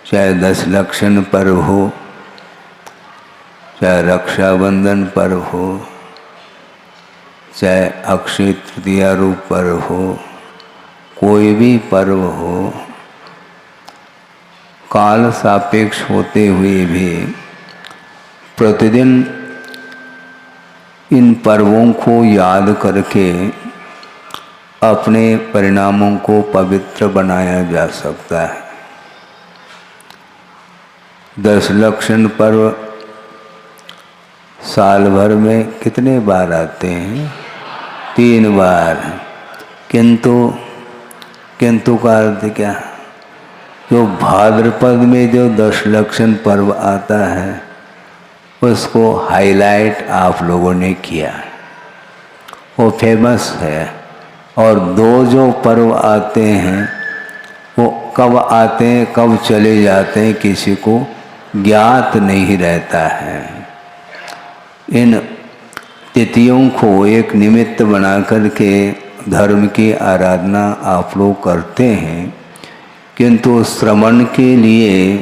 चाहे 10 लक्षण पर्व हो, चाहे रक्षाबंधन पर्व हो, चाहे अक्षय तृतीया रूप पर्व हो, कोई भी पर्व हो, काल सापेक्ष होते हुए भी प्रतिदिन इन पर्वों को याद करके अपने परिणामों को पवित्र बनाया जा सकता है। 10 लक्षण पर्व साल भर में कितने बार आते हैं? 3 बार। किंतु का अर्थ क्या? जो भाद्रपद में जो 10 लक्षण पर्व आता है उसको हाईलाइट आप लोगों ने किया, वो फेमस है। और 2 जो पर्व आते हैं वो कब आते हैं कब चले जाते हैं किसी को ज्ञात नहीं रहता है। इन तिथियों को एक निमित्त बना करके धर्म की आराधना आप लोग करते हैं, किंतु श्रवण के लिए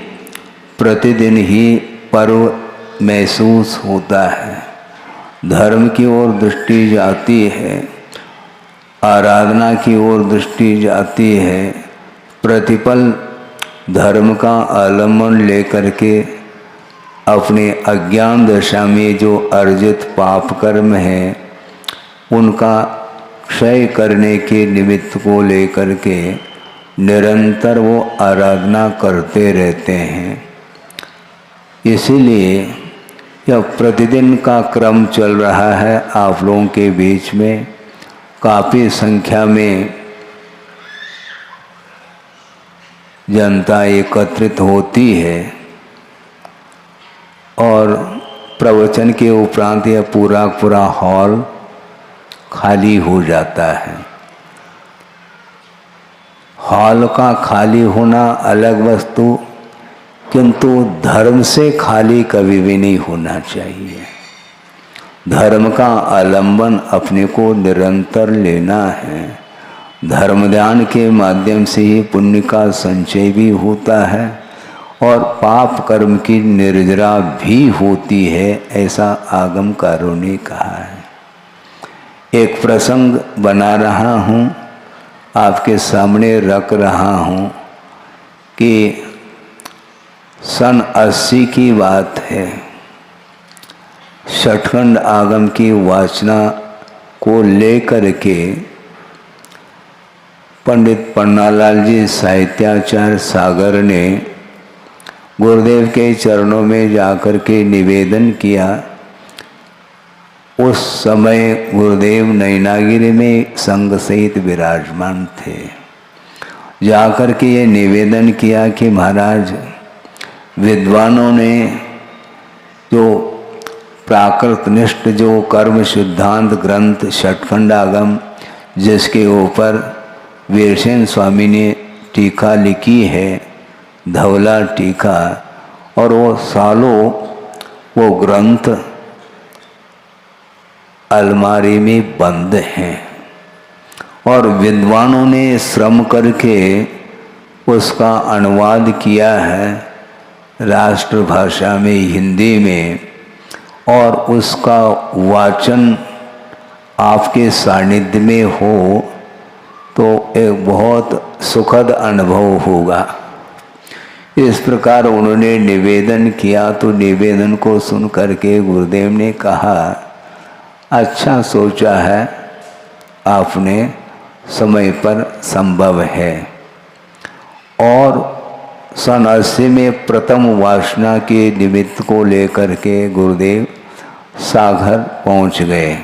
प्रतिदिन ही पर्व महसूस होता है। धर्म की ओर दृष्टि जाती है, आराधना की ओर दृष्टि जाती है। प्रतिपल धर्म का आलम्बन लेकर के अपने अज्ञान दशा में जो अर्जित पाप कर्म है उनका क्षय करने के निमित्त को लेकर के निरंतर वो आराधना करते रहते हैं। इसीलिए यह प्रतिदिन का क्रम चल रहा है। आप लोगों के बीच में काफ़ी संख्या में जनता एकत्रित होती है और प्रवचन के उपरांत यह पूरा हॉल खाली हो जाता है। हॉल का खाली होना अलग वस्तु, किंतु धर्म से खाली कभी भी नहीं होना चाहिए। धर्म का आलंबन अपने को निरंतर लेना है। धर्म ध्यान के माध्यम से ही पुण्य का संचय भी होता है और पाप कर्म की निर्जरा भी होती है, ऐसा आगमकारों ने कहा है। एक प्रसंग बना रहा हूँ, आपके सामने रख रहा हूँ कि सन 80 की बात है। छठखंड आगम की वाचना को लेकर के पंडित पन्नालाल जी साहित्याचार्य सागर ने गुरुदेव के चरणों में जाकर के निवेदन किया। उस समय गुरुदेव नैनागिरी में संघ सहित विराजमान थे। जाकर के ये निवेदन किया कि महाराज, विद्वानों ने जो प्राकृतनिष्ठ जो कर्म सिद्धांत ग्रंथ छठखंड आगम, जिसके ऊपर वीरसेन स्वामी ने टीका लिखी है, धवला टीका, और वो सालों वो ग्रंथ अलमारी में बंद हैं और विद्वानों ने श्रम करके उसका अनुवाद किया है राष्ट्रभाषा में, हिंदी में, और उसका वाचन आपके सानिध्य में हो तो एक बहुत सुखद अनुभव होगा। इस प्रकार उन्होंने निवेदन किया। तो निवेदन को सुन करके गुरुदेव ने कहा, अच्छा सोचा है आपने, समय पर संभव है। और सन 80 में प्रथम वासना के निमित्त को लेकर के गुरुदेव सागर पहुंच गए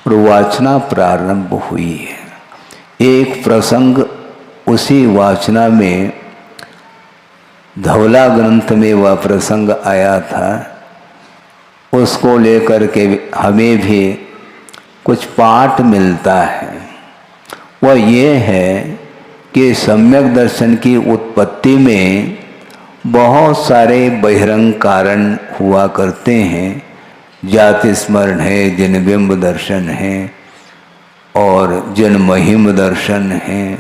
और वाचना प्रारंभ हुई है। एक प्रसंग उसी वाचना में, धवला ग्रंथ में वह प्रसंग आया था, उसको लेकर के हमें भी कुछ पाठ मिलता है। वह ये है कि सम्यक दर्शन की उत्पत्ति में बहुत सारे बहिरंग कारण हुआ करते हैं। जाति स्मरण है, जिनबिंब दर्शन है और जन महिम दर्शन है,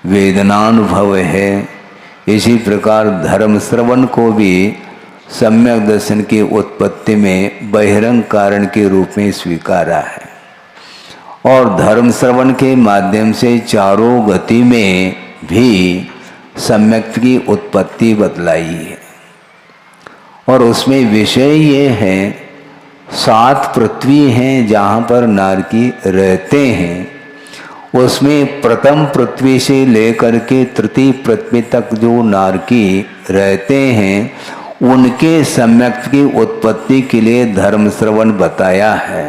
वेदनानुभव है, इसी प्रकार धर्म श्रवण को भी सम्यक दर्शन की उत्पत्ति में बहिरंग कारण के रूप में स्वीकारा है और धर्म श्रवण के माध्यम से चारों गति में भी सम्यक की उत्पत्ति बतलाई है। और उसमें विषय ये है 7 पृथ्वी हैं जहाँ पर नारकी रहते हैं, उसमें प्रथम पृथ्वी से लेकर के तृतीय पृथ्वी तक जो नारकी रहते हैं उनके सम्यक की उत्पत्ति के लिए धर्म श्रवण बताया है।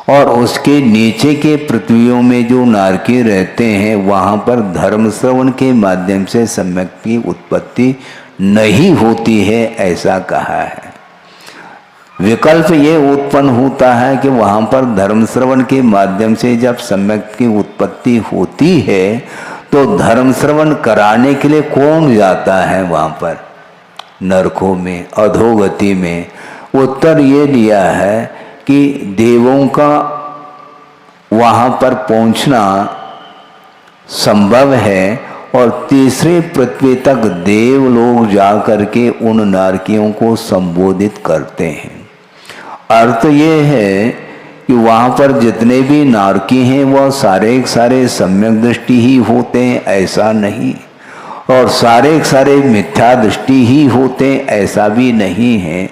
और उसके नीचे के पृथ्वियों में जो नारकी रहते हैं वहाँ पर धर्म श्रवण के माध्यम से सम्यक की उत्पत्ति नहीं होती है, ऐसा कहा है। विकल्प ये उत्पन्न होता है कि वहाँ पर धर्म श्रवण के माध्यम से जब सम्यक की उत्पत्ति होती है तो धर्म श्रवण कराने के लिए कौन जाता है वहाँ पर नरकों में, अधोगति में? उत्तर ये दिया है कि देवों का वहाँ पर पहुँचना संभव है और तीसरे पृथ्वी तक देव लोग जा करके उन नारकियों को संबोधित करते हैं। अर्थ ये है कि वहाँ पर जितने भी नारकी हैं वह सारे सारे सम्यक दृष्टि ही होते हैं, ऐसा नहीं, और सारे सारे मिथ्या दृष्टि ही होते हैं, ऐसा भी नहीं है।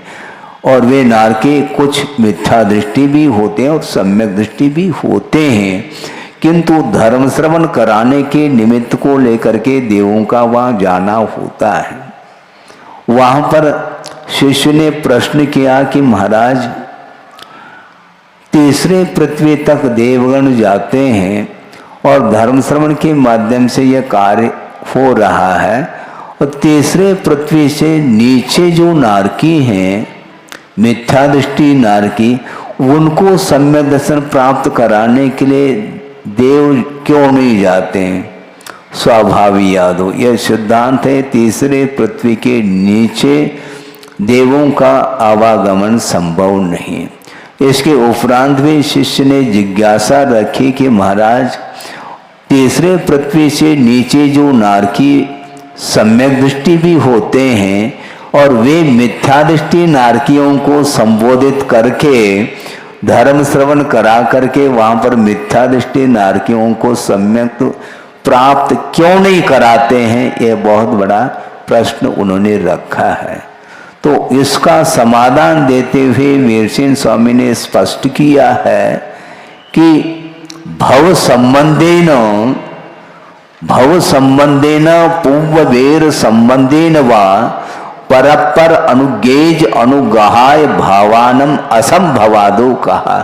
और वे नारकी कुछ मिथ्या दृष्टि भी होते हैं और सम्यक दृष्टि भी होते हैं, किंतु धर्म श्रवण कराने के निमित्त को लेकर के देवों का वहाँ जाना होता है। वहाँ पर शिष्य ने प्रश्न किया कि महाराज तीसरे पृथ्वी तक देवगण जाते हैं और धर्म श्रवण के माध्यम से यह कार्य हो रहा है, और तीसरे पृथ्वी से नीचे जो नारकी हैं मिथ्या दृष्टि नारकी, उनको सम्यक दर्शन प्राप्त कराने के लिए देव क्यों नहीं जाते हैं? स्वाभाविक याद हो, यह सिद्धांत है। तीसरे पृथ्वी के नीचे देवों का आवागमन संभव नहीं। इसके उपरांत भी शिष्य ने जिज्ञासा रखी कि महाराज तीसरे पृथ्वी से नीचे जो नारकी सम्यक दृष्टि भी होते हैं और वे मिथ्या दृष्टि नारकियों को संबोधित करके धर्म श्रवण करा करके वहाँ पर मिथ्या दृष्टि नारकियों को सम्यक प्राप्त क्यों नहीं कराते हैं, यह बहुत बड़ा प्रश्न उन्होंने रखा है। तो इसका समाधान देते हुए वीरसेन स्वामी ने स्पष्ट किया है कि भव संबंधेन पूर्ववेर संबंधेन वा परपर अनुगेज अनुग्रहाय भावानम असंभवादो कहा।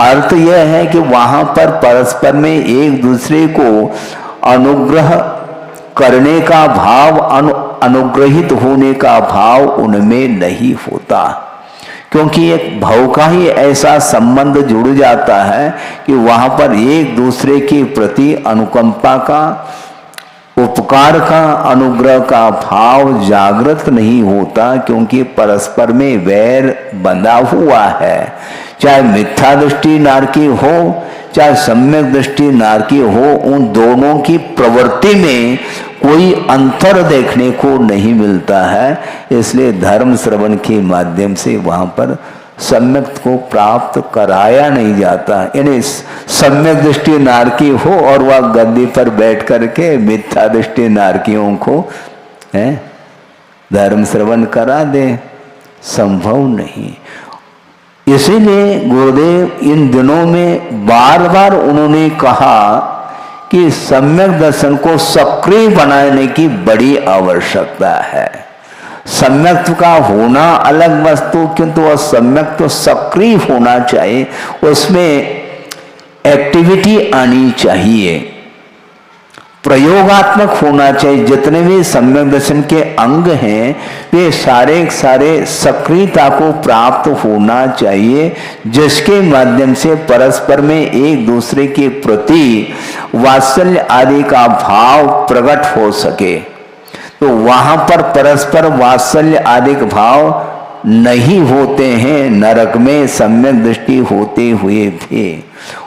अर्थ यह है कि वहां पर परस्पर में एक दूसरे को अनुग्रह करने का भाव, अनुग्रहित होने का भाव उनमें नहीं होता, क्योंकि एक भाव का ही ऐसा संबंध जुड़ जाता है कि वहां पर एक दूसरे के प्रति अनुकंपा का, उपकार का, अनुग्रह का भाव जागृत नहीं होता, क्योंकि परस्पर में वैर बंधा हुआ है। चाहे मिथ्या दृष्टि नारकी हो चाहे सम्यक दृष्टि नारकी हो, उन दोनों की प्रवृत्ति में कोई अंतर देखने को नहीं मिलता है। इसलिए धर्म श्रवण के माध्यम से वहां पर सम्यक को प्राप्त कराया नहीं जाता। यानी सम्यक दृष्टि नारकी हो और वह गद्दी पर बैठ करके मिथ्या दृष्टि नारकियों को धर्म श्रवण करा दे, संभव नहीं। इसीलिए गुरुदेव इन दिनों में बार बार उन्होंने कहा कि सम्यक दर्शन को सक्रिय बनाने की बड़ी आवश्यकता है। सम्यक का होना अलग वस्तु, किंतु वह सम्यक तो सक्रिय होना चाहिए, उसमें एक्टिविटी आनी चाहिए, प्रयोगात्मक होना चाहिए। जितने भी सम्यक दर्शन के अंग हैं वे सारे सारे सक्रियता को प्राप्त होना चाहिए, जिसके माध्यम से परस्पर में एक दूसरे के प्रति वात्सल्य आदि का भाव प्रकट हो सके। तो वहां पर परस्पर वात्सल्य आदि भाव नहीं होते हैं, नरक में सम्यक दृष्टि होते हुए भी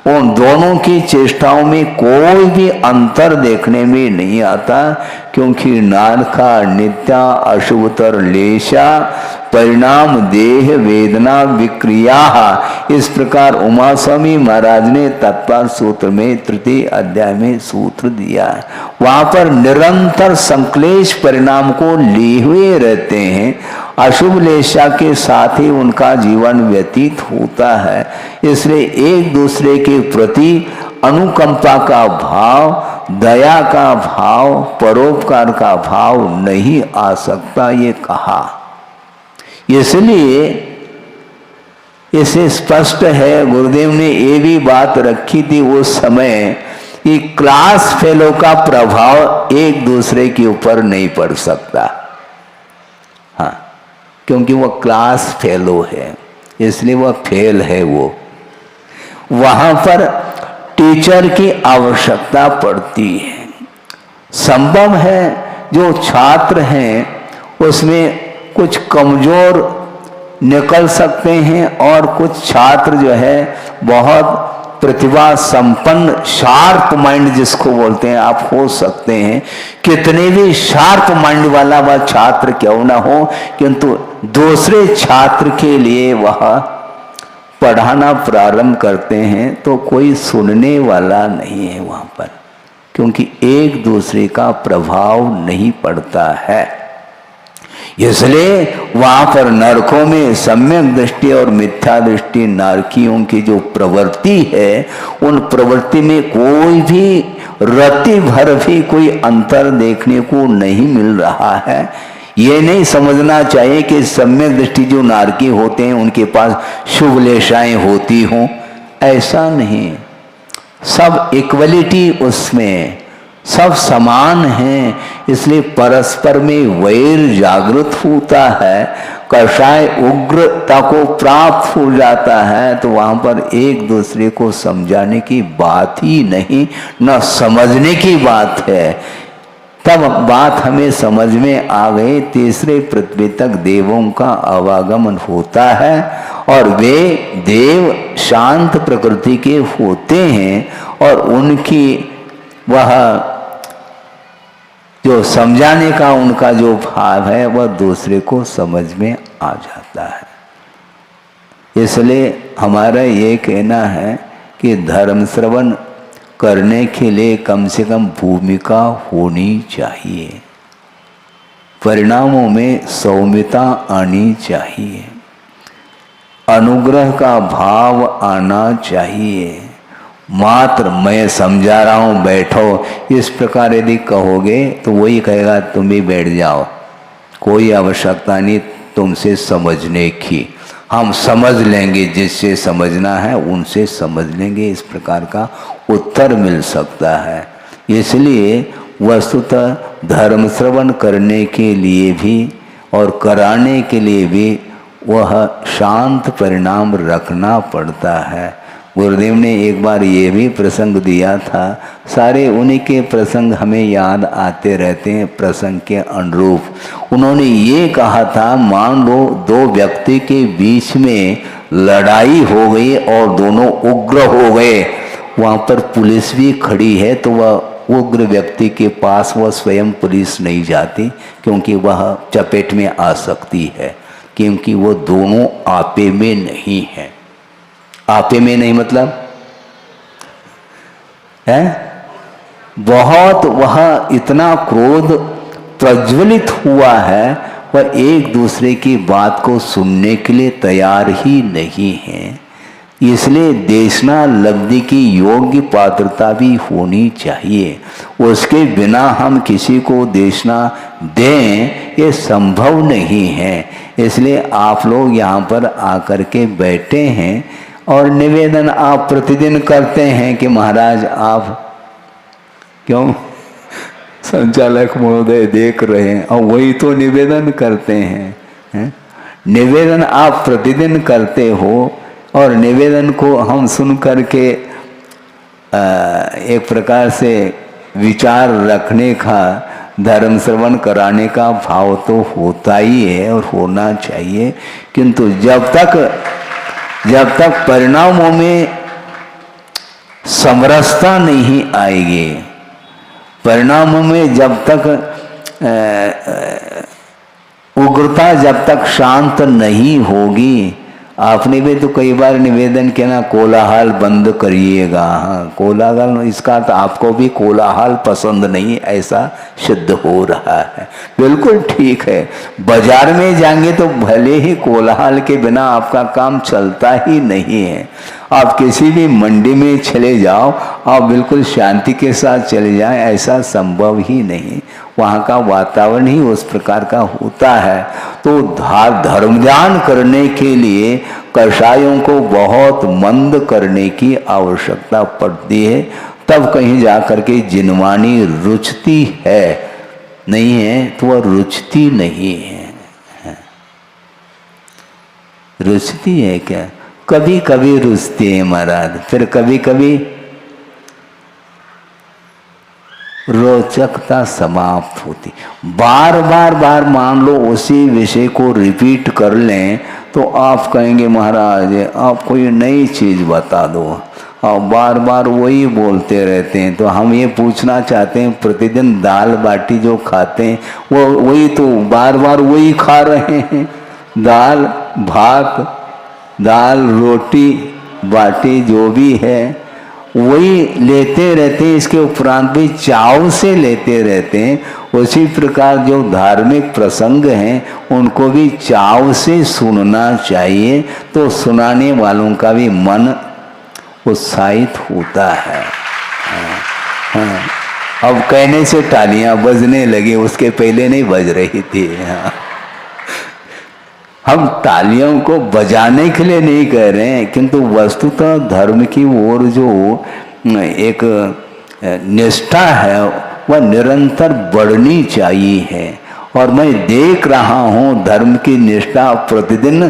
उन दोनों की चेष्टाओं में कोई भी अंतर देखने में नहीं आता, क्योंकि नारका नित्या अशुभतर लेशा परिणाम देह वेदना विक्रिया। इस प्रकार उमा स्वामी महाराज ने तत्पर सूत्र में तृतीय अध्याय में सूत्र दिया। वहां पर निरंतर संक्लेश परिणाम को लिए हुए रहते हैं, अशुभ लेशा के साथ ही उनका जीवन व्यतीत होता है। इसलिए एक दूसरे के प्रति अनुकंपा का भाव, दया का भाव, परोपकार का भाव नहीं आ सकता, ये कहा। इसलिए इसे स्पष्ट है, गुरुदेव ने ये भी बात रखी थी उस समय कि क्लास फेलो का प्रभाव एक दूसरे के ऊपर नहीं पड़ सकता। हाँ, क्योंकि वह क्लास फेलो है, इसलिए वह फेल है। वो वहां पर टीचर की आवश्यकता पड़ती है। संभव है जो छात्र हैं उसमें कुछ कमजोर निकल सकते हैं और कुछ छात्र जो है बहुत प्रतिभा संपन्न शार्प माइंड जिसको बोलते हैं आप हो सकते हैं। कितने भी शार्प माइंड वाला वह छात्र क्यों ना हो, किंतु दूसरे छात्र के लिए वह पढ़ाना प्रारंभ करते हैं तो कोई सुनने वाला नहीं है वहां पर, क्योंकि एक दूसरे का प्रभाव नहीं पड़ता है। इसलिए वहां पर नरकों में सम्यक दृष्टि और मिथ्या दृष्टि नारकियों की जो प्रवृत्ति है, उन प्रवृत्ति में कोई भी रति भर भी कोई अंतर देखने को नहीं मिल रहा है। ये नहीं समझना चाहिए कि सम्यक दृष्टि जो नारकी होते हैं उनके पास शुभ लेशाएं होती हों, ऐसा नहीं। सब इक्वलिटी उसमें, सब समान हैं, इसलिए परस्पर में वैर जागृत होता है, कषाय उग्रता को प्राप्त हो जाता है। तो वहां पर एक दूसरे को समझाने की बात ही नहीं, न समझने की बात है। तब बात हमें समझ में आ गई। तीसरे पृथ्वी तक देवों का आवागमन होता है और वे देव शांत प्रकृति के होते हैं और उनकी वह जो समझाने का उनका जो भाव है वह दूसरे को समझ में आ जाता है। इसलिए हमारा ये कहना है कि धर्म श्रवण करने के लिए कम से कम भूमिका होनी चाहिए, परिणामों में सौम्यता आनी चाहिए, अनुग्रह का भाव आना चाहिए। मात्र मैं समझा रहा हूं बैठो, इस प्रकार यदि कहोगे तो वही कहेगा तुम भी बैठ जाओ, कोई आवश्यकता नहीं तुमसे समझने की, हम समझ लेंगे, जिससे समझना है उनसे समझ लेंगे। इस प्रकार का उत्तर मिल सकता है। इसलिए वस्तुतः धर्म श्रवण करने के लिए भी और कराने के लिए भी वह शांत परिणाम रखना पड़ता है। गुरुदेव ने एक बार ये भी प्रसंग दिया था, सारे उन्हीं के प्रसंग हमें याद आते रहते हैं प्रसंग के अनुरूप। उन्होंने ये कहा था, मान लो दो व्यक्ति के बीच में लड़ाई हो गई और दोनों उग्र हो गए, वहाँ पर पुलिस भी खड़ी है, तो वह उग्र व्यक्ति के पास वह स्वयं पुलिस नहीं जाती, क्योंकि वह चपेट में आ सकती है, क्योंकि वो दोनों आपे में नहीं है। आपे में नहीं मतलब है बहुत, वह इतना क्रोध प्रज्वलित हुआ है, वह एक दूसरे की बात को सुनने के लिए तैयार ही नहीं है। इसलिए देशना लब्धि की योग्य पात्रता भी होनी चाहिए, उसके बिना हम किसी को देशना दें ये संभव नहीं है। इसलिए आप लोग यहाँ पर आकर के बैठे हैं और निवेदन आप प्रतिदिन करते हैं कि महाराज आप क्यों संचालक महोदय देख रहे हैं, और वही तो निवेदन करते हैं, निवेदन आप प्रतिदिन करते हो और निवेदन को हम सुन करके एक प्रकार से विचार रखने का धर्म श्रवण कराने का भाव तो होता ही है और होना चाहिए, किंतु जब तक परिणामों में समरसता नहीं आएगी, परिणामों में जब तक उग्रता जब तक शांत नहीं होगी, आपने भी तो कई बार निवेदन किया ना, कोलाहल बंद करिएगा। हाँ, कोलाहल, इसका तो आपको भी कोलाहल पसंद नहीं ऐसा सिद्ध हो रहा है। बिल्कुल ठीक है, बाजार में जाएंगे तो भले ही कोलाहल के बिना आपका काम चलता ही नहीं है। आप किसी भी मंडी में चले जाओ, आप बिल्कुल शांति के साथ चले जाएं, ऐसा संभव ही नहीं। वहाँ का वातावरण ही उस प्रकार का होता है। तो धर्म ध्यान करने के लिए कषायों को बहुत मंद करने की आवश्यकता पड़ती है, तब कहीं जाकर के जिनवानी रुचती है, नहीं है तो वह रुचती नहीं है। रुचती है क्या? कभी कभी रुचती है महाराज, फिर कभी कभी रोचकता समाप्त होती। बार बार मान लो उसी विषय को रिपीट कर लें तो आप कहेंगे महाराज आप कोई नई चीज बता दो, और बार बार वही बोलते रहते हैं। तो हम ये पूछना चाहते हैं, प्रतिदिन दाल बाटी जो खाते हैं वो वही तो बार बार वही खा रहे हैं। दाल भात, दाल रोटी बाटी जो भी है वही लेते रहते हैं, इसके उपरांत भी चाव से लेते रहते हैं। उसी प्रकार जो धार्मिक प्रसंग हैं उनको भी चाव से सुनना चाहिए, तो सुनाने वालों का भी मन उत्साहित होता है। हाँ। अब कहने से तालियां बजने लगी, उसके पहले नहीं बज रही थी। हाँ। हम तालियों को बजाने के लिए नहीं कह रहे हैं, किंतु वस्तुतः धर्म की ओर जो एक निष्ठा है वह निरंतर बढ़नी चाहिए है। और मैं देख रहा हूँ धर्म की निष्ठा प्रतिदिन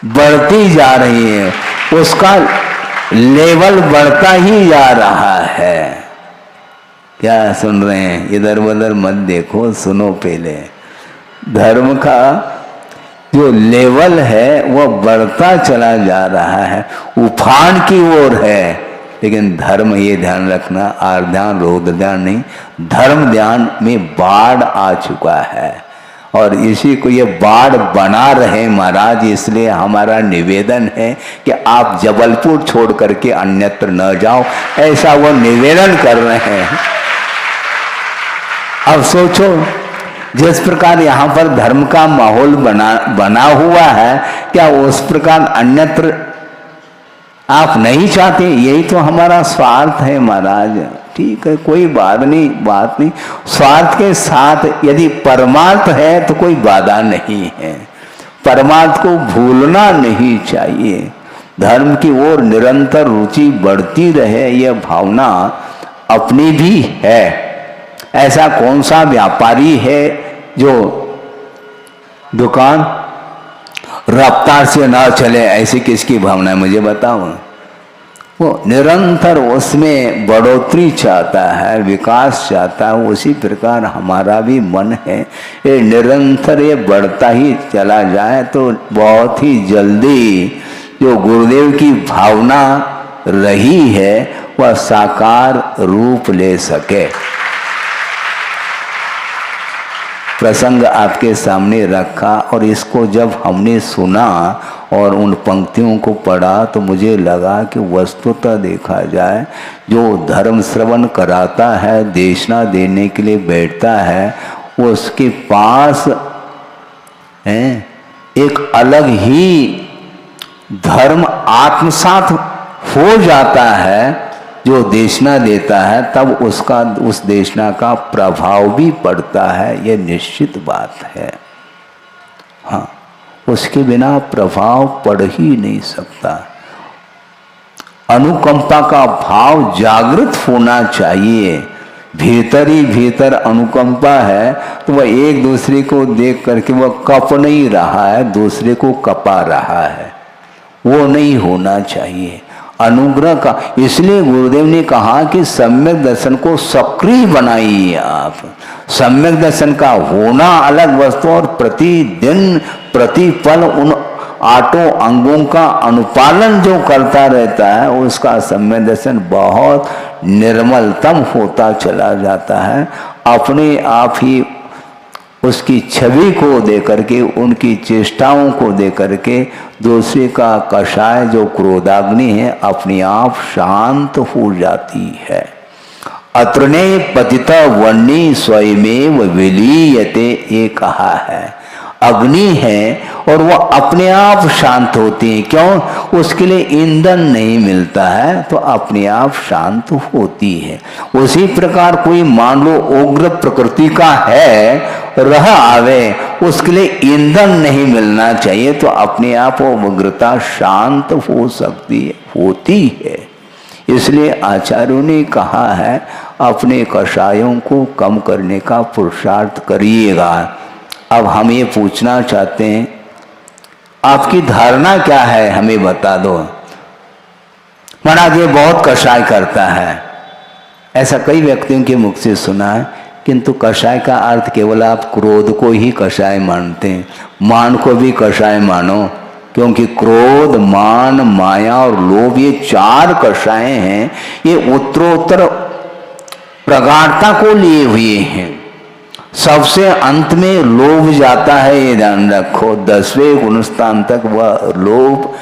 बढ़ती जा रही है, उसका लेवल बढ़ता ही जा रहा है। क्या सुन रहे हैं? इधर उधर मत देखो, सुनो पहले। धर्म का जो लेवल है वह बढ़ता चला जा रहा है, उफान की ओर है। लेकिन धर्म, ये ध्यान रखना, आर ध्यान रौद्र ध्यान नहीं, धर्म ध्यान में बाढ़ आ चुका है और इसी को ये बाढ़ बना रहे महाराज। इसलिए हमारा निवेदन है कि आप जबलपुर छोड़ करके अन्यत्र न जाओ, ऐसा वो निवेदन कर रहे हैं। अब सोचो, जिस प्रकार यहाँ पर धर्म का माहौल बना हुआ है, क्या उस प्रकार अन्यत्र आप नहीं चाहते? यही तो हमारा स्वार्थ है महाराज। ठीक है, कोई बात नहीं। स्वार्थ के साथ यदि परमार्थ है तो कोई बाधा नहीं है। परमार्थ को भूलना नहीं चाहिए। धर्म की ओर निरंतर रुचि बढ़ती रहे, यह भावना अपनी भी है। ऐसा कौन सा व्यापारी है जो दुकान रफ्तार से ना चले, ऐसी किसकी भावना है मुझे बताओ? वो निरंतर उसमें बढ़ोतरी चाहता है, विकास चाहता है। उसी प्रकार हमारा भी मन है, ये निरंतर ये बढ़ता ही चला जाए तो बहुत ही जल्दी जो गुरुदेव की भावना रही है वह साकार रूप ले सके। प्रसंग आपके सामने रखा और इसको जब हमने सुना और उन पंक्तियों को पढ़ा तो मुझे लगा कि वस्तुतः देखा जाए जो धर्म श्रवण कराता है, देशना देने के लिए बैठता है, उसके पास एक अलग ही धर्म आत्मसात हो जाता है। जो देशना देता है तब उसका उस देशना का प्रभाव भी पड़ता है, यह निश्चित बात है। हाँ, उसके बिना प्रभाव पड़ ही नहीं सकता। अनुकंपा का भाव जागृत होना चाहिए। भीतर ही भीतर अनुकंपा है तो वह एक दूसरे को देख करके वह कप नहीं रहा है, दूसरे को कपा रहा है, वो नहीं होना चाहिए। अनुग्रह का। इसलिए गुरुदेव ने कहा कि सम्यक दर्शन को सक्रिय बनाइए आप। सम्यक दर्शन का होना अलग वस्तु और प्रतिदिन प्रतिपल उन आठों अंगों का अनुपालन जो करता रहता है उसका सम्यक दर्शन बहुत निर्मलतम होता चला जाता है। अपने आप ही उसकी छवि को देकर के, उनकी चेष्टाओं को देकर के दूसरे का कषाय जो क्रोधाग्नि है अपने आप शांत हो जाती है। अत्रने पतिता वन्नी स्वयमेव विलीयते, ये कहा है। अग्नि है और वो अपने आप शांत होती है। क्यों? उसके लिए ईंधन नहीं मिलता है तो अपने आप शांत होती है। उसी प्रकार कोई मान लो उग्र प्रकृति का है, रह आवे, उसके लिए ईंधन नहीं मिलना चाहिए तो अपने आप वो उग्रता शांत हो सकती है, होती है। इसलिए आचार्यों ने कहा है अपने कषायों को कम करने का पुरुषार्थ करिएगा। अब हम ये पूछना चाहते हैं आपकी धारणा क्या है, हमें बता दो। महाराज ये बहुत कषाय करता है, ऐसा कई व्यक्तियों के मुख से सुना है। किंतु कषाय का अर्थ केवल आप क्रोध को ही कषाय मानते हैं, मान को भी कषाय मानो। क्योंकि क्रोध, मान, माया और लोभ ये चार कषाय हैं। ये उत्तरोत्तर प्रगाढ़ता को लिए हुए हैं। सबसे अंत में लोभ जाता है, ये ध्यान रखो। 10वें गुणस्थान तक वह लोभ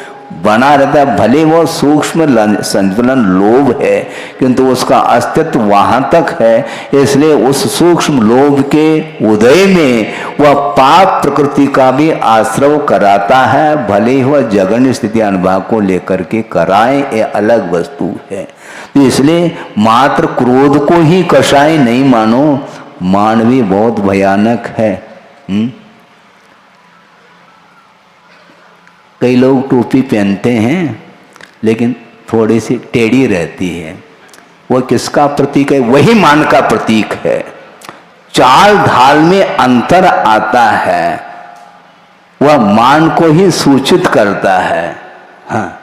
बना रहता है। भले वो सूक्ष्म संचलन लोभ है किंतु उसका अस्तित्व वहां तक है। इसलिए उस सूक्ष्म लोभ के उदय में वह पाप प्रकृति का भी आश्रव कराता है। भले ही वह जघन्य स्थिति अनुभव को लेकर के कराए, ये अलग वस्तु है। तो इसलिए मात्र क्रोध को ही कषाय नहीं मानो, मान भी बहुत भयानक है। कई लोग टोपी पहनते हैं लेकिन थोड़ी सी टेढ़ी रहती है, वह किसका प्रतीक है? वही मान का प्रतीक है। चाल ढाल में अंतर आता है, वह मान को ही सूचित करता है। हाँ,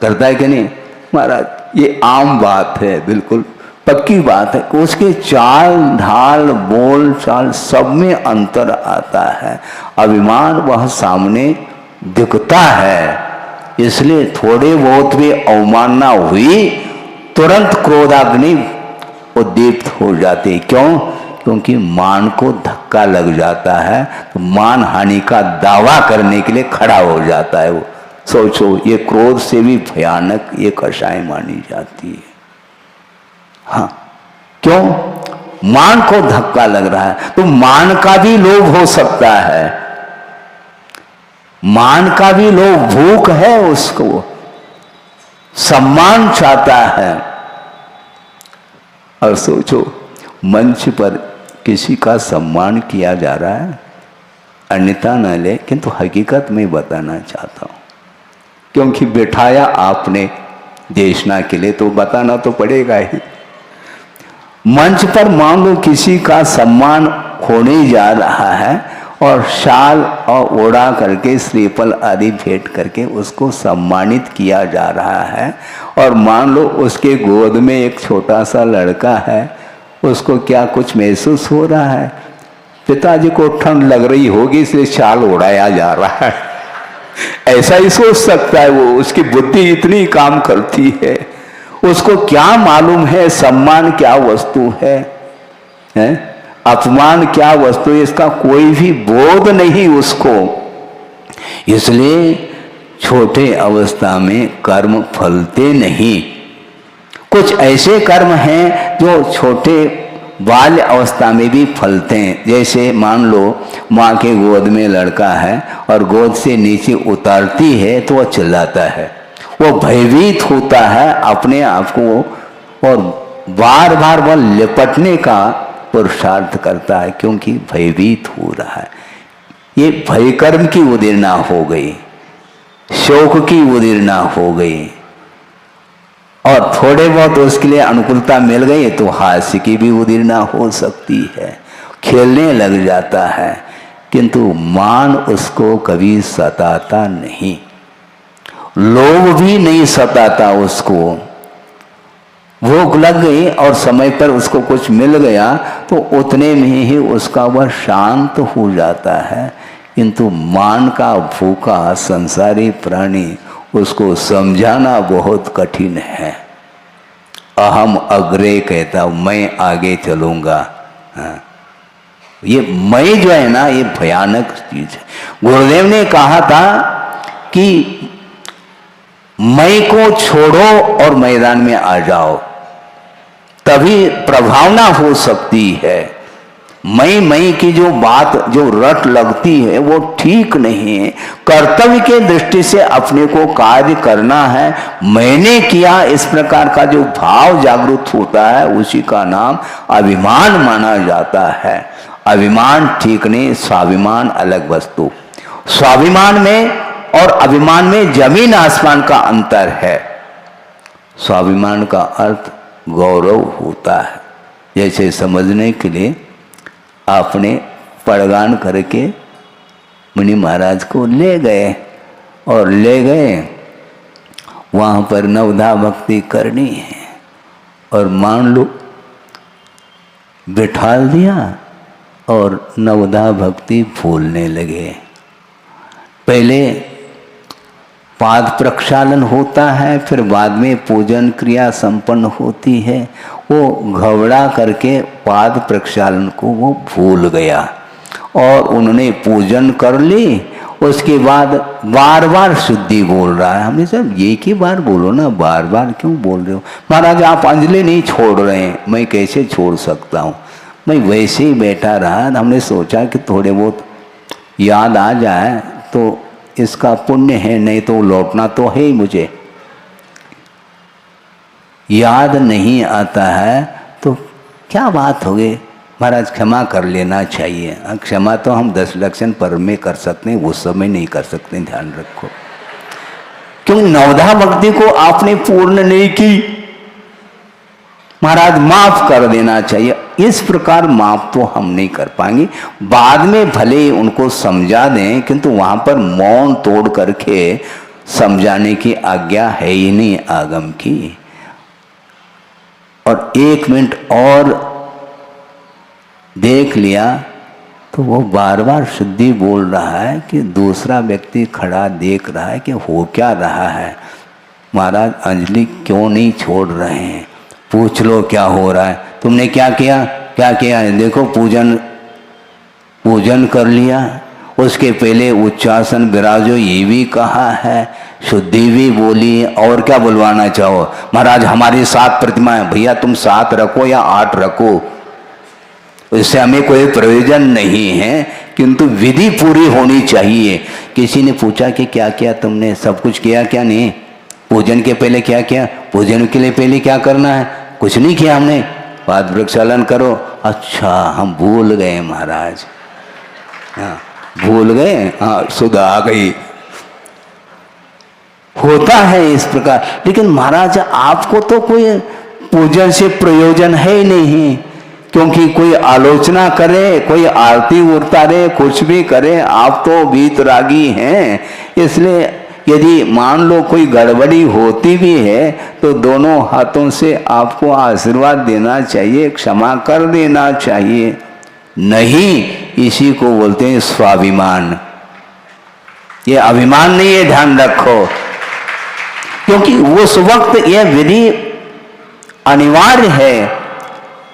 करता है कि नहीं महाराज? ये आम बात है, बिल्कुल पक्की बात है। उसके चाल ढाल बोल चाल सब में अंतर आता है। अभिमान वह सामने दिखता है। इसलिए थोड़े बहुत भी अवमानना हुई तुरंत क्रोधाग्नि उद्दीप्त हो जाती। क्यों? क्योंकि मान को धक्का लग जाता है तो मान हानि का दावा करने के लिए खड़ा हो जाता है। वो सोचो, ये क्रोध से भी भयानक ये कषाय मानी जाती है। हाँ, क्यों? मान को धक्का लग रहा है तो मान का भी लोभ हो सकता है, मान का भी लोभ, भूख है उसको, सम्मान चाहता है। और सोचो, मंच पर किसी का सम्मान किया जा रहा है, अन्यथा न ले, किंतु हकीकत में बताना चाहता हूं क्योंकि बिठाया आपने देशना के लिए तो बताना तो पड़ेगा ही। मंच पर मान लो किसी का सम्मान होने जा रहा है और शाल और ओढ़ा करके श्रीफल आदि भेंट करके उसको सम्मानित किया जा रहा है। और मान लो उसके गोद में एक छोटा सा लड़का है, उसको क्या कुछ महसूस हो रहा है? पिताजी को ठंड लग रही होगी इसलिए शाल ओढ़ाया जा रहा है, ऐसा ही सोच सकता है वो। उसकी बुद्धि इतनी काम करती है, उसको क्या मालूम है सम्मान क्या वस्तु है, अपमान क्या वस्तु है, इसका कोई भी बोध नहीं उसको। इसलिए छोटे अवस्था में कर्म फलते नहीं। कुछ ऐसे कर्म हैं जो छोटे बाल्य अवस्था में भी फलते हैं। जैसे मान लो माँ के गोद में लड़का है और गोद से नीचे उतारती है तो वह चिल्लाता है, वो भयभीत होता है अपने आप को और बार बार वह लिपटने का पुरुषार्थ करता है क्योंकि भयभीत हो रहा है। ये भय कर्म की उदीर्णा हो गई, शोक की उदीर्णा हो गई और थोड़े बहुत उसके लिए अनुकूलता मिल गई तो हास्य की भी उदीर्णा हो सकती है, खेलने लग जाता है। किंतु मान उसको कभी सताता नहीं। लोभ भी नहीं सताता उसको। भूख लग गई और समय पर उसको कुछ मिल गया तो उतने में ही उसका वह शांत हो जाता है। किंतु मान का भूखा संसारी प्राणी, उसको समझाना बहुत कठिन है। अहम अग्रे कहता हूं, मैं आगे चलूंगा। हाँ। ये मैं जो है ना, ये भयानक चीज है। गुरुदेव ने कहा था कि मैं को छोड़ो और मैदान में आ जाओ, तभी प्रभावना हो सकती है। मैं की जो बात, जो रट लगती है, वो ठीक नहीं है। कर्तव्य के दृष्टि से अपने को कार्य करना है। मैंने किया, इस प्रकार का जो भाव जागृत होता है, उसी का नाम अभिमान माना जाता है। अभिमान ठीक नहीं, स्वाभिमान अलग वस्तु। स्वाभिमान में और अभिमान में जमीन आसमान का अंतर है। स्वाभिमान का अर्थ गौरव होता है। जैसे समझने के लिए आपने पड़गान करके मुनि महाराज को ले गए और ले गए, वहाँ पर नवधा भक्ति करनी है और मान लो बिठाल दिया और नवधा भक्ति फूलने लगे। पहले पाद प्रक्षालन होता है, फिर बाद में पूजन क्रिया संपन्न होती है। वो घबरा करके पाद प्रक्षालन को वो भूल गया और उन्होंने पूजन कर ली। उसके बाद बार बार शुद्धि बोल रहा है। हमने सब एक ही बार बोलो ना, बार बार क्यों बोल रहे हो? महाराज आप अंजलि नहीं छोड़ रहे हैं। मैं कैसे छोड़ सकता हूँ, मैं वैसे ही बैठा रहा। हमने सोचा कि थोड़े बहुत याद आ जाए तो इसका पुण्य है, नहीं तो लौटना तो है ही। मुझे याद नहीं आता है तो क्या बात हो गई? महाराज क्षमा कर लेना चाहिए। क्षमा तो हम 10 लक्षण पर्व में कर सकते हैं, उस समय नहीं कर सकते, ध्यान रखो। क्यों? नवधा भक्ति को आपने पूर्ण नहीं की, महाराज माफ कर देना चाहिए। इस प्रकार माफ तो हम नहीं कर पाएंगे। बाद में भले ही उनको समझा दें, किंतु वहां पर मौन तोड़ करके समझाने की आज्ञा है ही नहीं आगम की। और 1 मिनट और देख लिया तो वो बार बार शुद्धि बोल रहा है कि दूसरा व्यक्ति खड़ा देख रहा है कि हो क्या रहा है। महाराज अंजलि क्यों नहीं छोड़ रहे हैं? पूछ लो क्या हो रहा है। तुमने क्या किया? क्या किया है? देखो पूजन कर लिया, उसके पहले उच्चासन विराजो ये भी कहा है, शुद्धि भी बोली, और क्या बुलवाना चाहो? महाराज हमारी 7 प्रतिमा है। भैया तुम 7 रखो या 8 रखो, इससे हमें कोई प्रयोजन नहीं है, किंतु विधि पूरी होनी चाहिए। किसी ने पूछा कि क्या किया तुमने? सब कुछ किया क्या? नहीं। पूजन के पहले क्या किया? पूजन के लिए पहले क्या करना है? कुछ नहीं किया हमने। पाद प्रक्षालन करो। अच्छा हम भूल गए महाराज। हाँ भूल गए, हाँ सुधा आ गई। होता है इस प्रकार। लेकिन महाराज आपको तो कोई पूजन से प्रयोजन है ही नहीं, क्योंकि कोई आलोचना करे, कोई आरती उतारे, कुछ भी करे, आप तो वीतरागी हैं। इसलिए यदि मान लो कोई गड़बड़ी होती भी है तो दोनों हाथों से आपको आशीर्वाद देना चाहिए, क्षमा कर देना चाहिए। नहीं, इसी को बोलते हैं स्वाभिमान। ये अभिमान नहीं है, ध्यान रखो। क्योंकि उस वक्त यह विधि अनिवार्य है।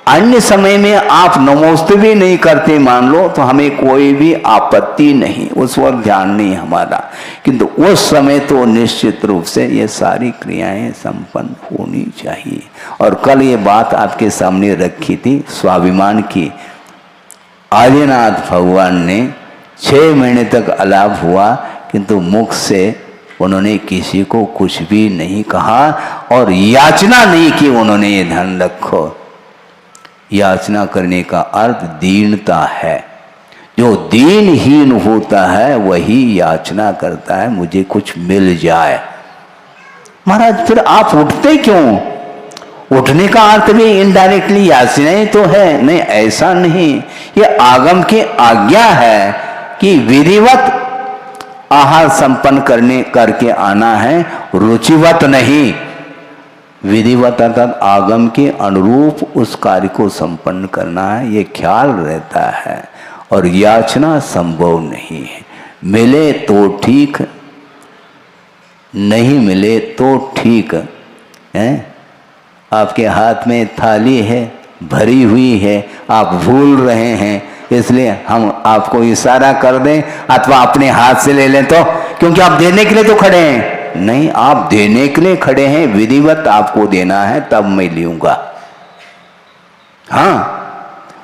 अन्य समय में आप नमोस्तु भी नहीं करते मान लो तो हमें कोई भी आपत्ति नहीं, उस वक्त ध्यान नहीं हमारा। किंतु उस समय तो निश्चित रूप से ये सारी क्रियाएं संपन्न होनी चाहिए। और कल ये बात आपके सामने रखी थी स्वाभिमान की। आदिनाथ भगवान ने 6 महीने तक अलाप हुआ, किंतु मुख से उन्होंने किसी को कुछ भी नहीं कहा और याचना नहीं की उन्होंने। ये ध्यान रखो, याचना करने का अर्थ दीनता है। जो दीनहीन होता है वही याचना करता है, मुझे कुछ मिल जाए। महाराज फिर आप उठते क्यों? उठने का अर्थ भी इनडायरेक्टली याचना ही तो है। नहीं, ऐसा नहीं। ये आगम की आज्ञा है कि विधिवत आहार संपन्न करके आना है, रुचिवत नहीं, विधिवत अर्थात आगम के अनुरूप उस कार्य को संपन्न करना है, ये ख्याल रहता है। और याचना संभव नहीं है। मिले तो ठीक, नहीं मिले तो ठीक है। आपके हाथ में थाली है, भरी हुई है, आप भूल रहे हैं, इसलिए हम आपको इशारा कर दें अथवा अपने हाथ से ले लें तो, क्योंकि आप देने के लिए तो खड़े हैं। नहीं, आप देने के लिए खड़े हैं, विधिवत आपको देना है, तब मैं लूंगा। हाँ,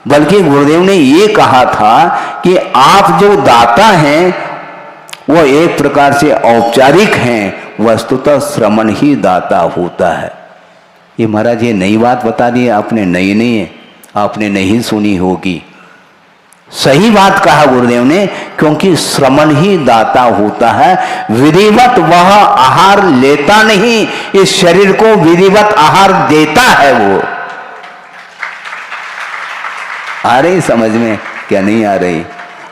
बल्कि गुरुदेव ने ये कहा था कि आप जो दाता हैं वो एक प्रकार से औपचारिक हैं, वस्तुतः श्रमण ही दाता होता है। ये महाराज ये नई बात बता दी आपने, नई नहीं है, आपने नहीं सुनी होगी। सही बात कहा गुरुदेव ने, क्योंकि श्रमण ही दाता होता है, विधिवत वह आहार लेता नहीं, इस शरीर को विधिवत आहार देता है वो। आ रही समझ में क्या नहीं आ रही?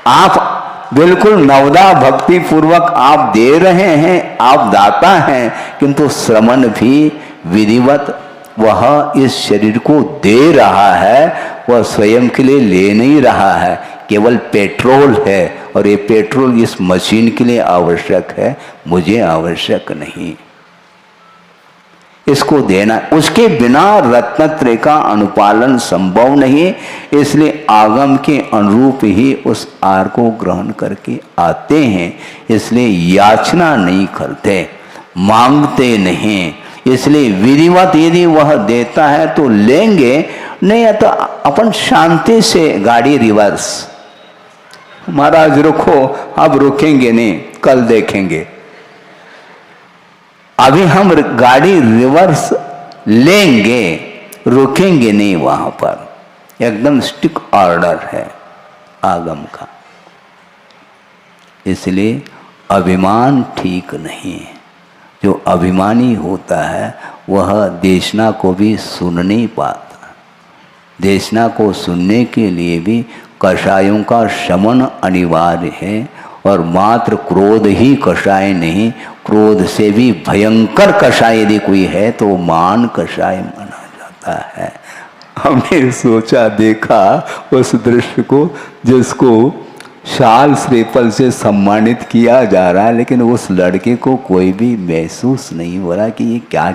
आप बिल्कुल नवदा भक्ति पूर्वक आप दे रहे हैं, आप दाता हैं, किंतु श्रमण भी विधिवत वह इस शरीर को दे रहा है, वह स्वयं के लिए ले नहीं रहा है, केवल पेट्रोल है, और ये पेट्रोल इस मशीन के लिए आवश्यक है, मुझे आवश्यक नहीं। इसको देना, उसके बिना रत्नत्रय का अनुपालन संभव नहीं, इसलिए आगम के अनुरूप ही उस आहार को ग्रहण करके आते हैं। इसलिए याचना नहीं करते, मांगते नहीं, इसलिए विधिवत यदि वह देता है तो लेंगे, नहीं तो अपन शांति से गाड़ी रिवर्स, महाराज रुको, अब रुकेंगे नहीं, कल देखेंगे। अभी हम गाड़ी रिवर्स लेंगे, रुकेंगे नहीं वहां पर, एकदम स्ट्रिक्ट ऑर्डर है आगम का। इसलिए अभिमान ठीक नहीं है। जो अभिमानी होता है वह देशना को भी सुन नहीं पाता। देशना को सुनने के लिए भी कषायों का शमन अनिवार्य है, और मात्र क्रोध ही कषाय नहीं, क्रोध से भी भयंकर कषाय यदि कोई है तो मान कषाय माना जाता है। हमने सोचा, देखा उस दृश्य को, जिसको शाल श्रीफल से सम्मानित किया जा रहा है, लेकिन उस लड़के को कोई भी महसूस नहीं हो रहा कि ये क्या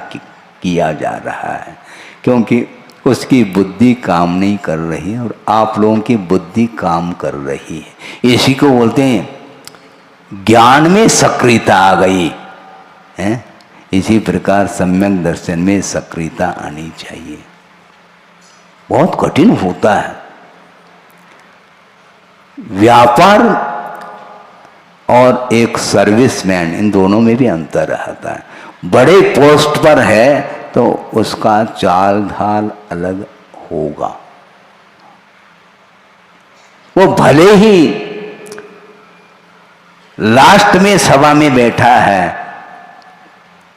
किया जा रहा है, क्योंकि उसकी बुद्धि काम नहीं कर रही और आप लोगों की बुद्धि काम कर रही है। इसी को बोलते हैं ज्ञान में सक्रियता आ गई है। इसी प्रकार सम्यक दर्शन में सक्रियता आनी चाहिए। बहुत कठिन होता है। व्यापार और एक सर्विसमैन, इन दोनों में भी अंतर रहता है। बड़े पोस्ट पर है तो उसका चाल ढाल अलग होगा। वो भले ही लास्ट में सभा में बैठा है,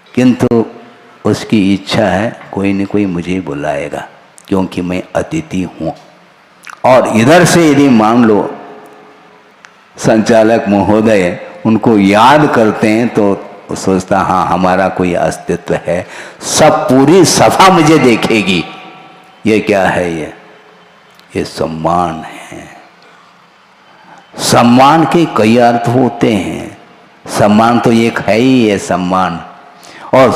किंतु उसकी इच्छा है कोई न कोई मुझे बुलाएगा, क्योंकि मैं अतिथि हूं। और इधर से यदि मान लो संचालक महोदय उनको याद करते हैं तो सोचता हाँ हमारा कोई अस्तित्व है, सब पूरी सभा मुझे देखेगी। ये क्या है? ये सम्मान है। सम्मान के कई अर्थ होते हैं। सम्मान तो एक है ही है सम्मान, और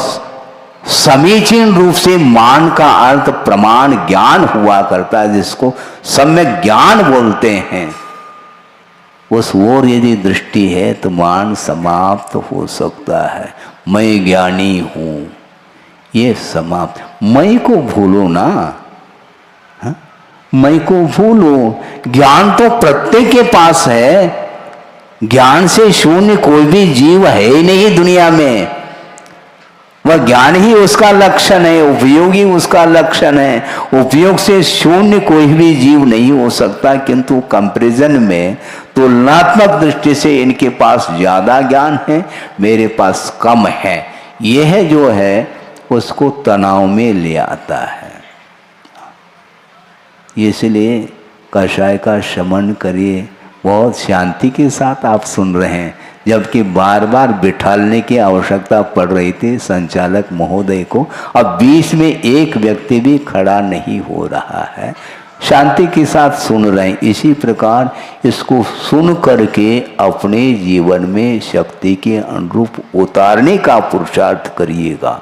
समीचीन रूप से मान का अर्थ प्रमाण ज्ञान हुआ करता है, जिसको सम्यक ज्ञान बोलते हैं। उस ओर यदि दृष्टि है तो मान समाप्त हो सकता है। मैं ज्ञानी हूं, ये समाप्त। मैं को भूलो ना, हा? मैं को भूलो। ज्ञान तो प्रत्येक के पास है। ज्ञान से शून्य कोई भी जीव है ही नहीं दुनिया में। वह ज्ञान ही उसका लक्षण है, उपयोगी उसका लक्षण है। उपयोग से शून्य कोई भी जीव नहीं हो सकता, किंतु कंपैरिजन में तुलनात्मक दृष्टि से इनके पास ज्यादा ज्ञान है, मेरे पास कम है। यह जो है उसको तनाव में ले आता है। इसलिए कषाय का शमन करिए। बहुत शांति के साथ आप सुन रहे हैं, जबकि बार बार बिठालने की आवश्यकता पड़ रही थी संचालक महोदय को। अब बीच में एक व्यक्ति भी खड़ा नहीं हो रहा है, शांति के साथ सुन रहे हैं। इसी प्रकार इसको सुन करके अपने जीवन में शक्ति के अनुरूप उतारने का पुरुषार्थ करिएगा,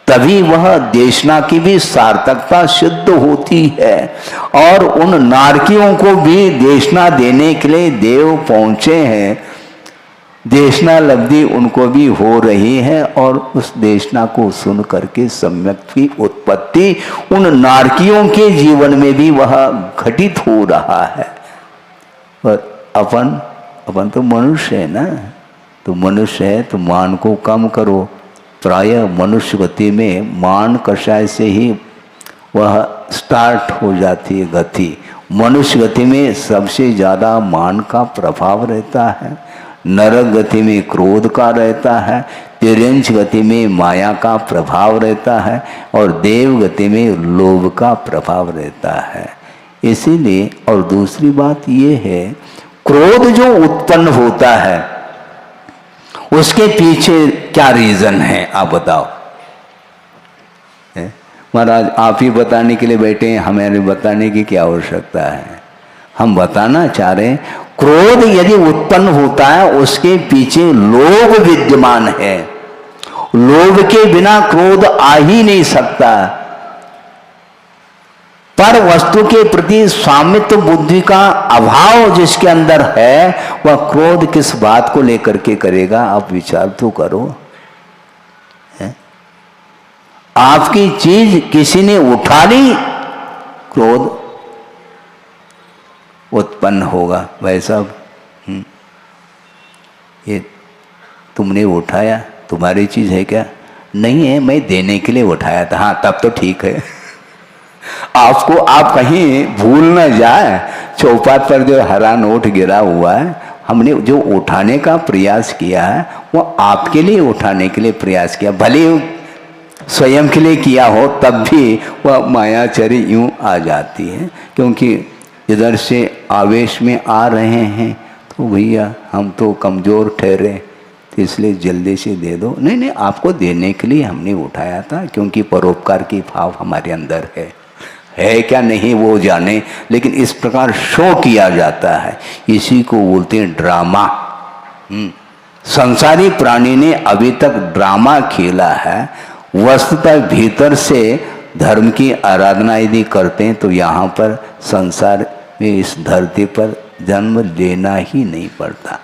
तभी वह देशना की भी सार्थकता सिद्ध होती है। और उन नारकियों को भी देशना देने के लिए देव पहुंचे हैं, देशना लब्धि उनको भी हो रही है, और उस देशना को सुन करके सम्यक की उत्पत्ति उन नारकियों के जीवन में भी वह घटित हो रहा है। पर अपन तो मनुष्य है ना, तो मनुष्य है तो मान को कम करो। प्रायः मनुष्य गति में मान कषाय से ही वह स्टार्ट हो जाती है गति। मनुष्य गति में सबसे ज़्यादा मान का प्रभाव रहता है, नरक गति में क्रोध का रहता है, तिर्यंच गति में माया का प्रभाव रहता है, और देव गति में लोभ का प्रभाव रहता है। इसीलिए, और दूसरी बात ये है, क्रोध जो उत्पन्न होता है उसके पीछे क्या रीजन है आप बताओ। महाराज आप ही बताने के लिए बैठे हैं, हमें बताने की क्या आवश्यकता है। हम बताना चाह रहे हैं, क्रोध यदि उत्पन्न होता है उसके पीछे लोभ विद्यमान है। लोभ के बिना क्रोध आ ही नहीं सकता। पर वस्तु के प्रति स्वामित्व बुद्धि का अभाव जिसके अंदर है, वह क्रोध किस बात को लेकर के करेगा, आप विचार तो करो। आपकी चीज किसी ने उठा ली, क्रोध उत्पन्न होगा। भाई साहब ये तुमने उठाया, तुम्हारी चीज है क्या? नहीं है, मैं देने के लिए उठाया था। हाँ तब तो ठीक है। आपको आप कहीं भूल न जाए, चौपाट पर जो हरा नोट गिरा हुआ है, हमने जो उठाने का प्रयास किया है वो आपके लिए उठाने के लिए प्रयास किया। भले स्वयं के लिए किया हो तब भी वह मायाचरी यूं आ जाती है, क्योंकि इधर से आवेश में आ रहे हैं तो भैया हम तो कमज़ोर ठहरे, तो इसलिए जल्दी से दे दो। नहीं नहीं, आपको देने के लिए हमने उठाया था, क्योंकि परोपकार की भाव हमारे अंदर है क्या नहीं वो जाने, लेकिन इस प्रकार शो किया जाता है। इसी को बोलते हैं ड्रामा। संसारी प्राणी ने अभी तक ड्रामा खेला है। वस्तुतः भीतर से धर्म की आराधना यदि करते हैं तो यहाँ पर संसार में इस धरती पर जन्म लेना ही नहीं पड़ता।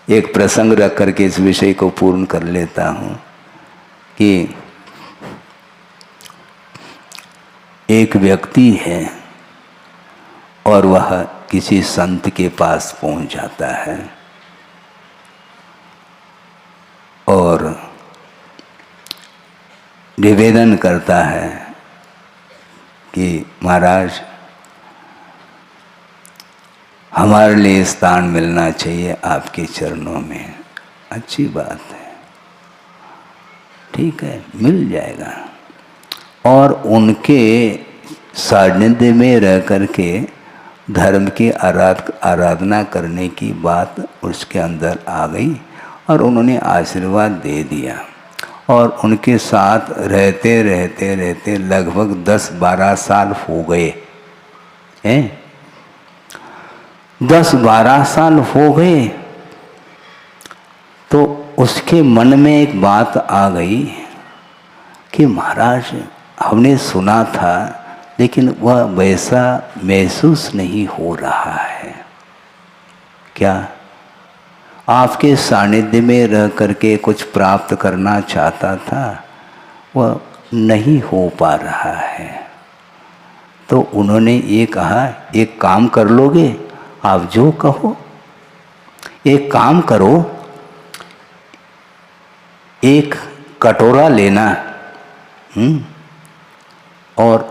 एक प्रसंग रख करके इस विषय को पूर्ण कर लेता हूँ कि एक व्यक्ति है और वह किसी संत के पास पहुँच जाता है और निवेदन करता है कि महाराज हमारे लिए स्थान मिलना चाहिए आपके चरणों में। अच्छी बात है, ठीक है, मिल जाएगा। और उनके सानिध्य में रह करके धर्म की आराधना करने की बात उसके अंदर आ गई और उन्होंने आशीर्वाद दे दिया। और उनके साथ रहते रहते रहते लगभग 10-12 साल हो गए हैं। 10-12 साल हो गए तो उसके मन में एक बात आ गई कि महाराज हमने सुना था लेकिन वह वैसा महसूस नहीं हो रहा है। क्या आपके सानिध्य में रह करके कुछ प्राप्त करना चाहता था, वह नहीं हो पा रहा है। तो उन्होंने ये कहा, एक काम कर लोगे आप, जो कहो। एक काम करो, एक कटोरा लेना और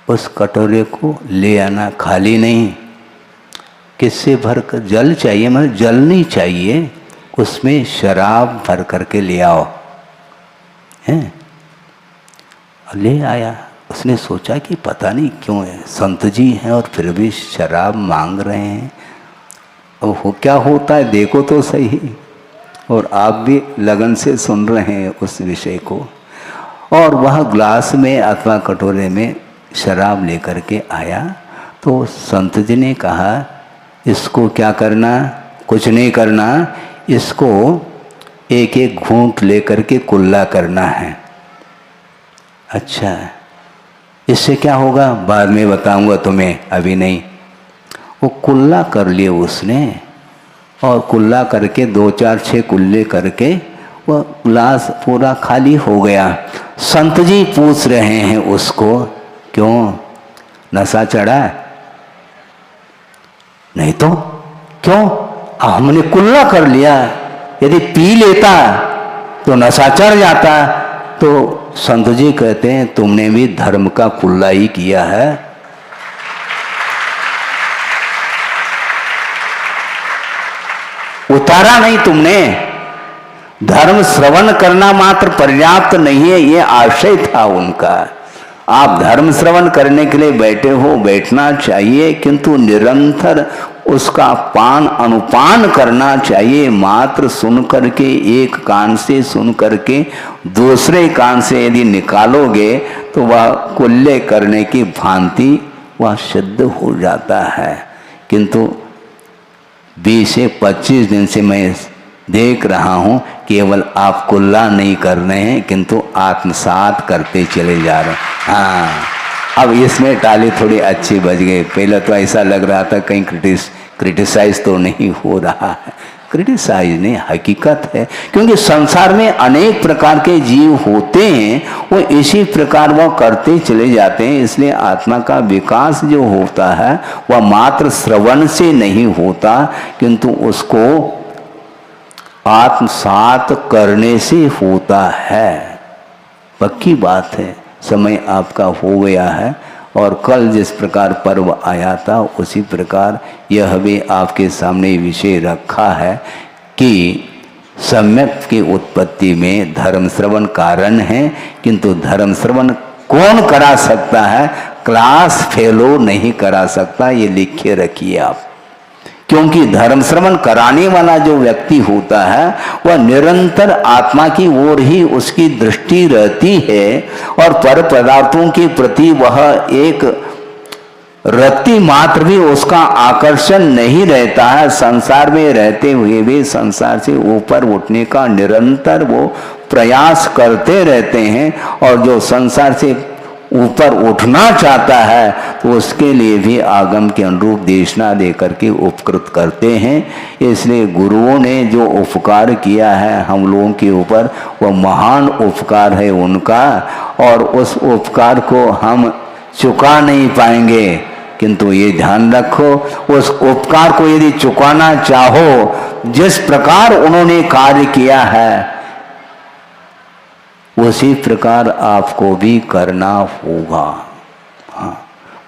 उस कटोरे को ले आना, खाली नहीं। किससे भर कर? जल चाहिए, मतलब जल नहीं चाहिए, उसमें शराब भर करके ले आओ। हैं? ले आया। उसने सोचा कि पता नहीं क्यों है, संत जी हैं और फिर भी शराब मांग रहे हैं। ओहो क्या होता है देखो तो सही। और आप भी लगन से सुन रहे हैं उस विषय को। और वह ग्लास में अथवा कटोरे में शराब लेकर के आया तो संत जी ने कहा इसको क्या करना, कुछ नहीं करना, इसको एक एक घूंट लेकर के कुल्ला करना है। अच्छा इससे क्या होगा बाद में बताऊंगा तुम्हें, अभी नहीं। वो कुल्ला कर लिए उसने, और कुल्ला करके 2 4 6 कुल्ले करके वह ग्लास पूरा खाली हो गया। संत जी पूछ रहे हैं उसको क्यों, नशा चढ़ा? नहीं तो क्यों, हमने कुल्ला कर लिया, यदि पी लेता तो नशा चढ़ जाता। तो संत जी कहते हैं तुमने भी धर्म का कुल्ला ही किया है। उतारा नहीं तुमने। धर्म श्रवण करना मात्र पर्याप्त नहीं है, ये आशय था उनका। आप धर्म श्रवण करने के लिए बैठे हो, बैठना चाहिए, किंतु निरंतर उसका पान अनुपान करना चाहिए। मात्र सुन करके, एक कान से सुन करके दूसरे कान से यदि निकालोगे तो वह कुल्ले करने की भांति वह सिद्ध हो जाता है। किंतु 20 से 25 दिन से मैं देख रहा हूँ केवल आप कुल्ला नहीं कर रहे हैं किंतु आत्मसात करते चले जा रहे हैं। हाँ अब इसमें टाली थोड़ी अच्छी बज गई। पहले तो ऐसा लग रहा था कहीं क्रिटिसाइज तो नहीं हो रहा है। क्रिटिसाइज नहीं, हकीकत है। क्योंकि संसार में अनेक प्रकार के जीव होते हैं, वो इसी प्रकार वो करते चले जाते हैं। इसलिए आत्मा का विकास जो होता है वह मात्र श्रवण से नहीं होता किंतु उसको आत्मसात करने से होता है। पक्की बात है। समय आपका हो गया है और कल जिस प्रकार पर्व आया था उसी प्रकार यह भी आपके सामने विषय रखा है कि सम्यक की उत्पत्ति में धर्म श्रवण कारण है, किंतु धर्म श्रवण कौन करा सकता है? क्लास फेलो नहीं करा सकता। ये लिखे रखिए आप। क्योंकि धर्म श्रवण कराने वाला जो व्यक्ति होता है वह निरंतर आत्मा की ओर ही उसकी दृष्टि रहती है और पर पदार्थों के प्रति वह एक रत्ती मात्र भी उसका आकर्षण नहीं रहता है। संसार में रहते हुए भी संसार से ऊपर उठने का निरंतर वो प्रयास करते रहते हैं। और जो संसार से ऊपर उठना चाहता है तो उसके लिए भी आगम के अनुरूप देशना देकर के उपकृत करते हैं। इसलिए गुरुओं ने जो उपकार किया है हम लोगों के ऊपर वह महान उपकार है उनका, और उस उपकार को हम चुका नहीं पाएंगे। किंतु ये ध्यान रखो, उस उपकार को यदि चुकाना चाहो, जिस प्रकार उन्होंने कार्य किया है उसी प्रकार आपको भी करना होगा। हाँ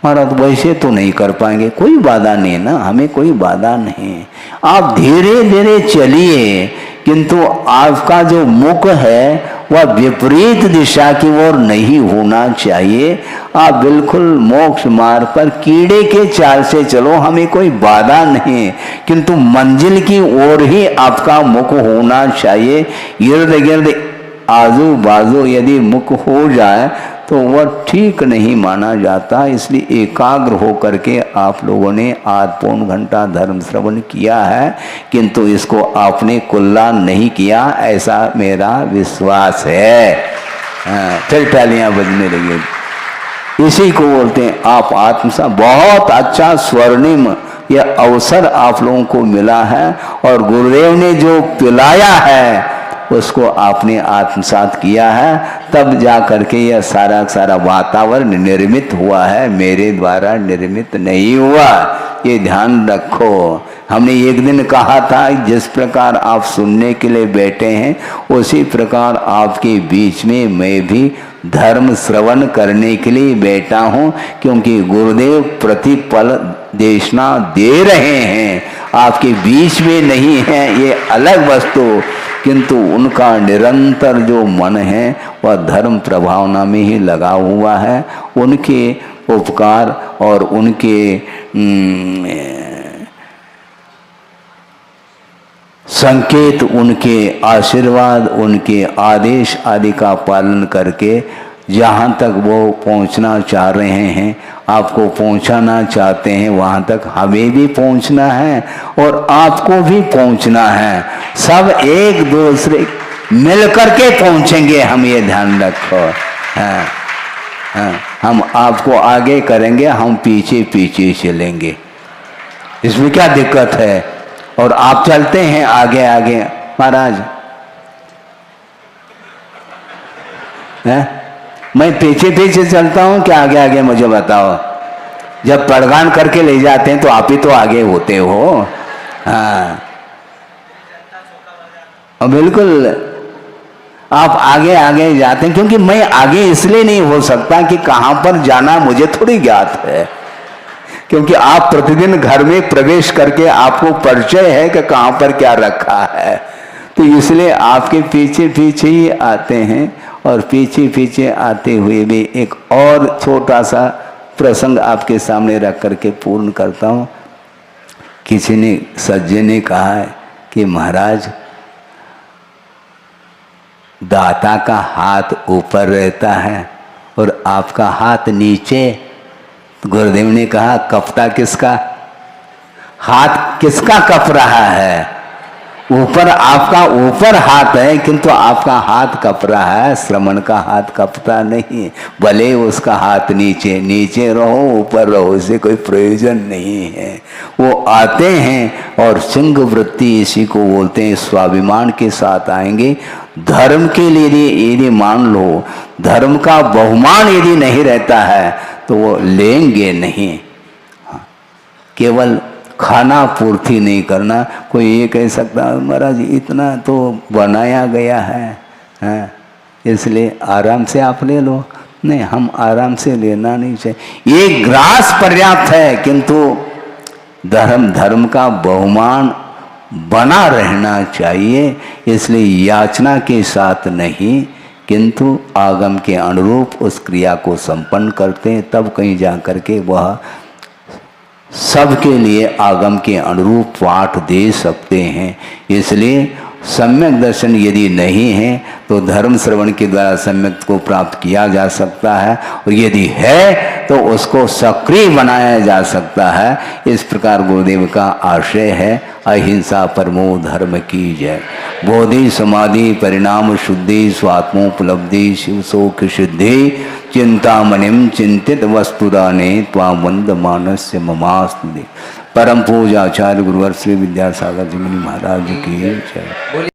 महाराज वैसे तो नहीं कर पाएंगे, कोई बाधा नहीं ना, हमें कोई बाधा नहीं। आप धीरे धीरे चलिए, किंतु आपका जो मुख है वह विपरीत दिशा की ओर नहीं होना चाहिए। आप बिल्कुल मोक्ष मार्ग पर कीड़े के चाल से चलो, हमें कोई बाधा नहीं, किंतु मंजिल की ओर ही आपका मुख होना चाहिए। इर्द गिर्द आजू बाजू यदि मुख हो जाए तो वह ठीक नहीं माना जाता। इसलिए एकाग्र होकर के आप लोगों ने आध पौन घंटा धर्म श्रवण किया है, किंतु इसको आपने कुल्ला नहीं किया, ऐसा मेरा विश्वास है। चल तालियां बजने लगी। इसी को बोलते हैं आप आत्मसा। बहुत अच्छा स्वर्णिम यह अवसर आप लोगों को मिला है और गुरुदेव ने जो पिलाया है उसको आपने आत्मसात किया है, तब जा करके यह सारा वातावरण निर्मित हुआ है, मेरे द्वारा निर्मित नहीं हुआ। ये ध्यान रखो। हमने एक दिन कहा था जिस प्रकार आप सुनने के लिए बैठे हैं उसी प्रकार आपके बीच में मैं भी धर्म श्रवण करने के लिए बैठा हूँ, क्योंकि गुरुदेव प्रतिपल देशना दे रहे हैं, आपके बीच में नहीं है, ये अलग वस्तु। किंतु उनका निरंतर जो मन है वह धर्म प्रभावना में ही लगा हुआ है। उनके उपकार और उनके संकेत, उनके आशीर्वाद, उनके आदेश आदि का पालन करके जहाँ तक वो पहुँचना चाह रहे हैं, आपको पहुँचाना चाहते हैं, वहाँ तक हमें भी पहुँचना है और आपको भी पहुँचना है। सब एक दूसरे मिल करके पहुँचेंगे, हम ये ध्यान रखो। हाँ हाँ, हम आपको आगे करेंगे, हम पीछे पीछे चलेंगे, इसमें क्या दिक्कत है। और आप चलते हैं आगे आगे महाराज, है? मैं पीछे पीछे चलता हूं कि आगे आगे, मुझे बताओ। जब प्रगान करके ले जाते हैं तो आप ही तो आगे होते हो। हाँ बिल्कुल, आप आगे आगे जाते हैं, क्योंकि मैं आगे इसलिए नहीं हो सकता कि कहां पर जाना मुझे थोड़ी ज्ञात है, क्योंकि आप प्रतिदिन घर में प्रवेश करके आपको परिचय है कि कहां पर क्या रखा है। तो इसलिए आपके पीछे पीछे ही आते हैं। और पीछे पीछे आते हुए भी एक और छोटा सा प्रसंग आपके सामने रख करके पूर्ण करता हूँ। किसी ने, सज्जन ने कहा है कि महाराज, दाता का हाथ ऊपर रहता है और आपका हाथ नीचे। गुरुदेव ने कहा, कपता किसका? हाथ किसका कप रहा है? ऊपर, आपका ऊपर हाथ है, किंतु आपका हाथ कप रहा है, श्रमण का हाथ कपता नहीं। भले उसका हाथ नीचे, नीचे रहो ऊपर रहो, इससे कोई प्रयोजन नहीं है। वो आते हैं और सिंह वृत्ति इसी को बोलते हैं, स्वाभिमान के साथ आएंगे। धर्म के लिए यदि मान लो, धर्म का बहुमान यदि नहीं रहता है तो वो लेंगे नहीं। केवल खाना पूर्ति नहीं करना। कोई ये कह सकता है महाराज इतना तो बनाया गया है, इसलिए आराम से आप ले लो। नहीं, हम आराम से लेना नहीं चाहिए, ये ग्रास पर्याप्त है, किंतु धर्म का बहुमान बना रहना चाहिए। इसलिए याचना के साथ नहीं, किंतु आगम के अनुरूप उस क्रिया को संपन्न करते हैं, तब कहीं जा कर के वह सबके लिए आगम के अनुरूप पाठ दे सकते हैं। इसलिए सम्यक दर्शन यदि नहीं है तो धर्म श्रवण के द्वारा सम्यक को प्राप्त किया जा सकता है, और यदि है तो उसको सक्रिय बनाया जा सकता है। इस प्रकार गुरुदेव का आशय है। अहिंसा परमो धर्म की जय। बोधि समाधि परिणाम शुद्धि स्वात्मोपलब्धि शिव शोक सिद्धि चिंतामणिम चिंतित वस्तुदाने त्वाम वंद मानस्य ममास्तुते। परम पूज्य आचार्य गुरुवर श्री विद्यासागर जी मुनि महाराज की जय।